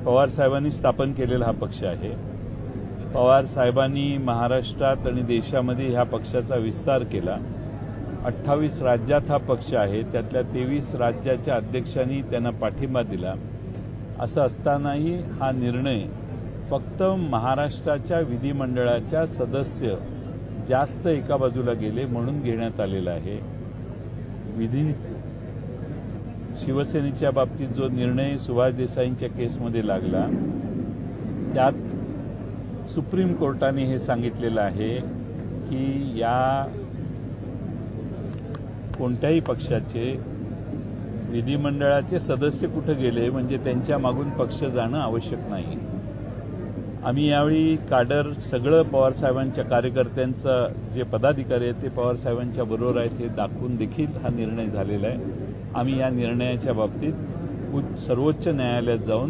पवार साहेबांनी स्थापन केलेला हा पक्ष आहे। पवार साहेबांनी महाराष्ट्रात आणि देशामध्ये ह्या पक्षाचा विस्तार केला। 28 राज्यात हा पक्ष आहे, त्यातल्या 23 राज्याच्या अध्यक्षांनी त्यांना पाठिंबा दिला। असं असतानाही हा निर्णय फक्त महाराष्ट्राच्या विधिमंडळाच्या सदस्य जास्त एका बाजूला गेले म्हणून घेण्यात आलेला आहे। शिवसेनेच्या बाबतीत जो निर्णय सुभाष देसाईंच्या केसमध्ये लागला त्यात सुप्रीम कोर्टाने हे सांगितलेलं आहे की या कोणत्याही पक्षाचे विधिमंडळाचे सदस्य कुठे गेले म्हणजे त्यांच्या मागून पक्ष जाणं आवश्यक नाही। आम्ही यावेळी काडर सगळं पवारसाहेबांच्या कार्यकर्त्यांचा जे पदाधिकारी आहेत ते पवारसाहेबांच्या बरोबर आहेत हे दाखवून देखील हा निर्णय झालेला आहे। आम्ही या निर्णयाच्या बाबतीत सर्वोच्च न्यायालयात जाऊन